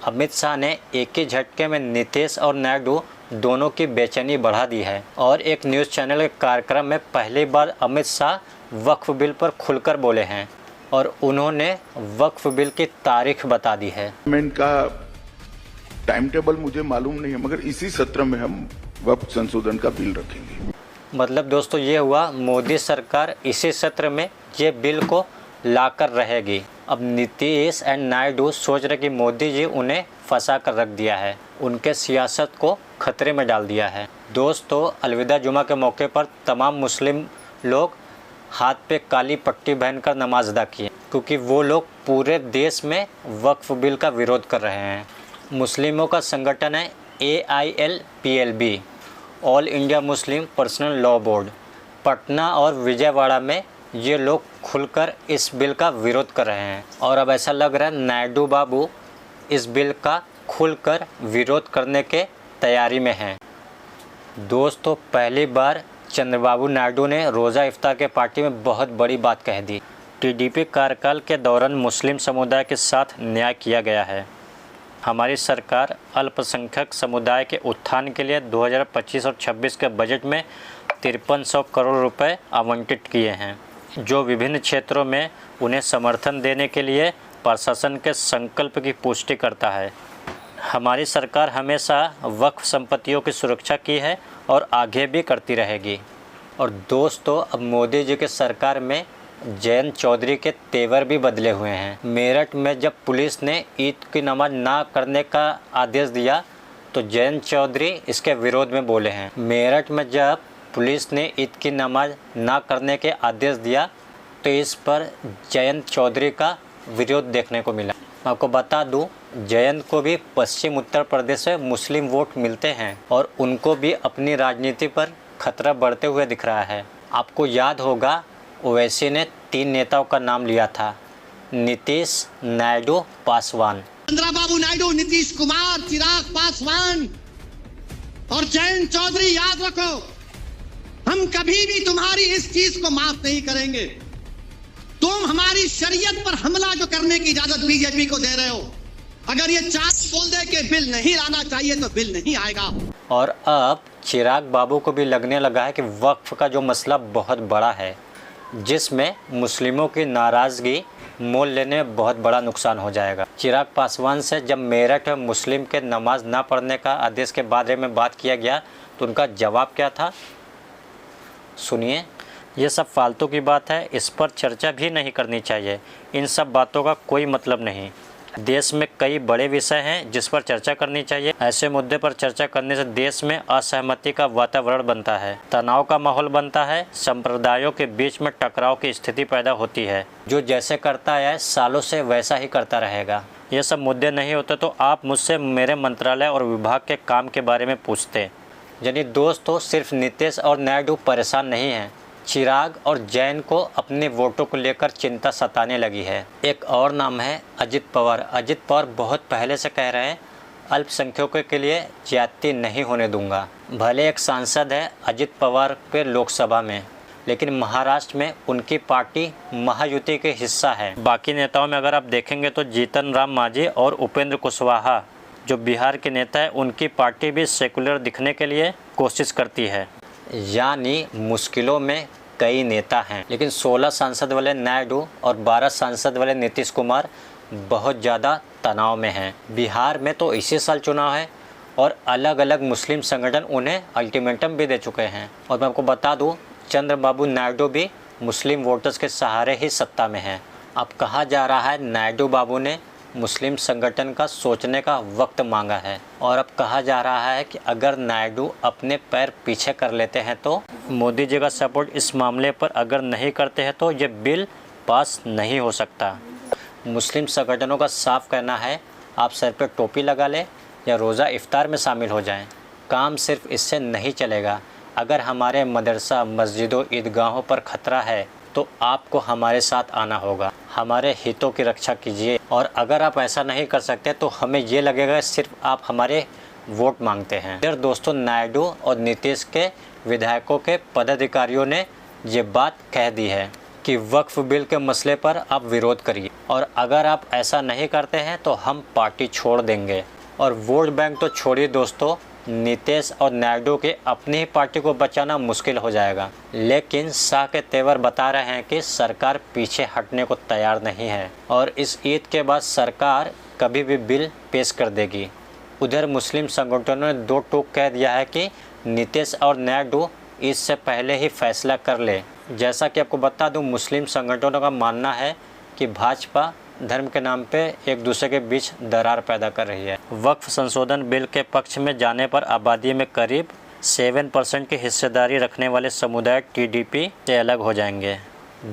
अमित शाह ने एक ही झटके में नीतीश और नायडू दोनों की बेचैनी बढ़ा दी है और एक न्यूज़ चैनल के कार्यक्रम में पहली बार अमित शाह वक्फ बिल पर खुलकर बोले हैं और उन्होंने वक्फ बिल की तारीख बता दी है। का टाइम टेबल मुझे मालूम नहीं है, मगर इसी सत्र में हम वक्फ संशोधन का बिल रखेंगे। मतलब दोस्तों ये हुआ, मोदी सरकार इसी सत्र में ये बिल को लाकर रहेगी। अब नीतीश एंड नायडू सोच रहे कि मोदी जी उन्हें फंसा कर रख दिया है, उनके सियासत को खतरे में डाल दिया है। दोस्तों अलविदा जुमा के मौके पर तमाम मुस्लिम लोग हाथ पे काली पट्टी पहनकर नमाज अदा किए, क्योंकि वो लोग पूरे देश में वक्फ बिल का विरोध कर रहे हैं। मुस्लिमों का संगठन है AILPLB, all India Muslim personal law board. Patna और विजयवाड़ा में ये लोग खुलकर इस बिल का विरोध कर रहे हैं और अब ऐसा लग रहा है नायडू बाबू इस बिल का खुलकर विरोध करने के तैयारी में हैं। दोस्तों पहली बार चंद्रबाबू नायडू ने रोज़ा इफ्तार के पार्टी में बहुत बड़ी बात कह दी। TDP कार्यकाल के दौरान मुस्लिम समुदाय के साथ न्याय किया गया है। हमारी सरकार अल्पसंख्यक समुदाय के उत्थान के लिए 2025 और 26 के बजट में 5300 करोड़ रुपए आवंटित किए हैं, जो विभिन्न क्षेत्रों में उन्हें समर्थन देने के लिए प्रशासन के संकल्प की पुष्टि करता है। हमारी सरकार हमेशा वक्फ संपत्तियों की सुरक्षा की है और आगे भी करती रहेगी। और दोस्तों अब मोदी जी के सरकार में जयंत चौधरी के तेवर भी बदले हुए हैं। मेरठ में जब पुलिस ने ईद की नमाज ना करने का आदेश दिया तो जयंत चौधरी इसके विरोध में बोले हैं। मेरठ में जब पुलिस ने ईद की नमाज ना करने के आदेश दिया तो इस पर जयंत चौधरी का विरोध देखने को मिला। आपको बता दूं, जयंत को भी पश्चिम उत्तर प्रदेश से मुस्लिम वोट मिलते हैं और उनको भी अपनी राजनीति पर खतरा बढ़ते हुए दिख रहा है। आपको याद होगा ओवैसी ने 3 नेताओं का नाम लिया था, नीतीश, नायडू, पासवान। चंद्रबाबू नायडू, नीतीश कुमार, चिराग पासवान और जयंत चौधरी, याद रखो हम कभी भी तुम्हारी इस चीज को माफ नहीं करेंगे। तुम हमारी शरीयत पर हमला जो करने की इजाजत बीजेपी को दे रहे हो, अगर ये चार बोल दे कि बिल नहीं लाना चाहिए तो बिल नहीं आएगा। और अब चिराग बाबू को भी लगने लगा है कि वक्फ का जो मसला बहुत बड़ा है, जिसमें मुस्लिमों की नाराज़गी मोल लेने में बहुत बड़ा नुकसान हो जाएगा। चिराग पासवान से जब मेरठ में मुस्लिम के नमाज ना पढ़ने का आदेश के बारे में बात किया गया तो उनका जवाब क्या था, सुनिए। ये सब फालतू की बात है, इस पर चर्चा भी नहीं करनी चाहिए। इन सब बातों का कोई मतलब नहीं। देश में कई बड़े विषय हैं जिस पर चर्चा करनी चाहिए। ऐसे मुद्दे पर चर्चा करने से देश में असहमति का वातावरण बनता है, तनाव का माहौल बनता है, संप्रदायों के बीच में टकराव की स्थिति पैदा होती है। जो जैसे करता है सालों से वैसा ही करता रहेगा। ये सब मुद्दे नहीं होते तो आप मुझसे मेरे मंत्रालय और विभाग के काम के बारे में पूछते। यानी दोस्तों सिर्फ नीतीश और नायडू परेशान नहीं हैं, चिराग और जैन को अपने वोटों को लेकर चिंता सताने लगी है। एक और नाम है अजित पवार। अजित पवार बहुत पहले से कह रहे हैं अल्पसंख्यकों के लिए ज्यादती नहीं होने दूंगा। भले एक सांसद है अजित पवार के लोकसभा में, लेकिन महाराष्ट्र में उनकी पार्टी महायुति के हिस्सा है। बाकी नेताओं में अगर आप देखेंगे तो जीतन राम मांझी और उपेंद्र कुशवाहा जो बिहार के नेता है, उनकी पार्टी भी सेकुलर दिखने के लिए कोशिश करती है। यानी मुश्किलों में कई नेता हैं, लेकिन 16 सांसद वाले नायडू और 12 सांसद वाले नीतीश कुमार बहुत ज़्यादा तनाव में हैं। बिहार में तो इसी साल चुनाव है और अलग अलग मुस्लिम संगठन उन्हें अल्टीमेटम भी दे चुके हैं। और मैं आपको बता दूं, चंद्रबाबू नायडू भी मुस्लिम वोटर्स के सहारे ही सत्ता में हैं। अब कहा जा रहा है नायडू बाबू ने मुस्लिम संगठन का सोचने का वक्त मांगा है और अब कहा जा रहा है कि अगर नायडू अपने पैर पीछे कर लेते हैं तो मोदी जी का सपोर्ट इस मामले पर अगर नहीं करते हैं तो ये बिल पास नहीं हो सकता। मुस्लिम संगठनों का साफ कहना है आप सर पे टोपी लगा लें या रोज़ा इफ्तार में शामिल हो जाएं, काम सिर्फ इससे नहीं चलेगा। अगर हमारे मदरसा, मस्जिदों, ईदगाहों पर खतरा है तो आपको हमारे साथ आना होगा। हमारे हितों की रक्षा कीजिए और अगर आप ऐसा नहीं कर सकते तो हमें ये लगेगा सिर्फ आप हमारे वोट मांगते हैं। फिर दोस्तों नायडू और नीतीश के विधायकों के पदाधिकारियों ने ये बात कह दी है कि वक्फ बिल के मसले पर आप विरोध करिए, और अगर आप ऐसा नहीं करते हैं तो हम पार्टी छोड़ देंगे। और वोट बैंक तो छोड़िए दोस्तों, नीतीश और नायडू के अपनी ही पार्टी को बचाना मुश्किल हो जाएगा। लेकिन शाह के तेवर बता रहे हैं कि सरकार पीछे हटने को तैयार नहीं है और इस ईद के बाद सरकार कभी भी बिल पेश कर देगी। उधर मुस्लिम संगठनों ने दो टूक कह दिया है कि नीतीश और नायडू इससे पहले ही फैसला कर ले। जैसा कि आपको बता दूं, मुस्लिम संगठनों का मानना है कि भाजपा धर्म के नाम पे एक दूसरे के बीच दरार पैदा कर रही है। वक्फ संशोधन बिल के पक्ष में जाने पर आबादी में करीब 7% की हिस्सेदारी रखने वाले समुदाय टीडीपी से अलग हो जाएंगे।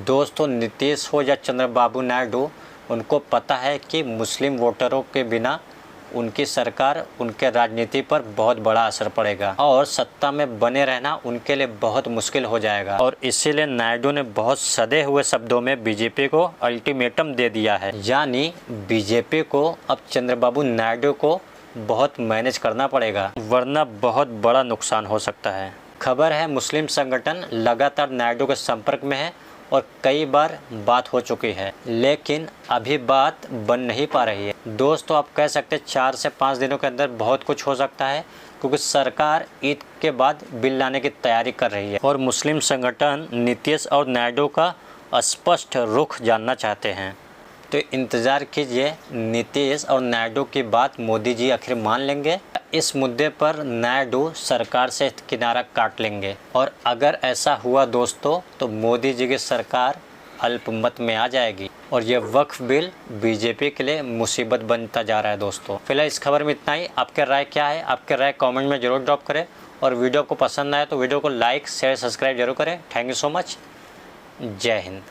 दोस्तों, नीतीश हो या चंद्रबाबू नायडू, उनको पता है कि मुस्लिम वोटरों के बिना उनकी सरकार, उनके राजनीति पर बहुत बड़ा असर पड़ेगा और सत्ता में बने रहना उनके लिए बहुत मुश्किल हो जाएगा। और इसीलिए नायडू ने बहुत सधे हुए शब्दों में बीजेपी को अल्टीमेटम दे दिया है, यानी बीजेपी को अब चंद्रबाबू नायडू को बहुत मैनेज करना पड़ेगा, वरना बहुत बड़ा नुकसान हो सकता है। खबर है मुस्लिम संगठन लगातार नायडू के संपर्क में है और कई बार बात हो चुकी है, लेकिन अभी बात बन नहीं पा रही है। दोस्तों, आप कह सकते हैं 4 से 5 दिनों के अंदर बहुत कुछ हो सकता है, क्योंकि सरकार ईद के बाद बिल लाने की तैयारी कर रही है और मुस्लिम संगठन नीतीश और नायडू का स्पष्ट रुख जानना चाहते हैं। तो इंतज़ार कीजिए, नीतीश और नायडू की बात मोदी जी आखिर मान लेंगे। इस मुद्दे पर नायडू सरकार से किनारा काट लेंगे, और अगर ऐसा हुआ दोस्तों तो मोदी जी की सरकार अल्पमत में आ जाएगी और ये वक्फ बिल बीजेपी के लिए मुसीबत बनता जा रहा है। दोस्तों, फिलहाल इस खबर में इतना ही। आपके राय क्या है? आपके राय कमेंट में ज़रूर ड्रॉप करें, और वीडियो को पसंद आए तो वीडियो को लाइक शेयर सब्सक्राइब जरूर करें। Thank you so much. जय हिंद।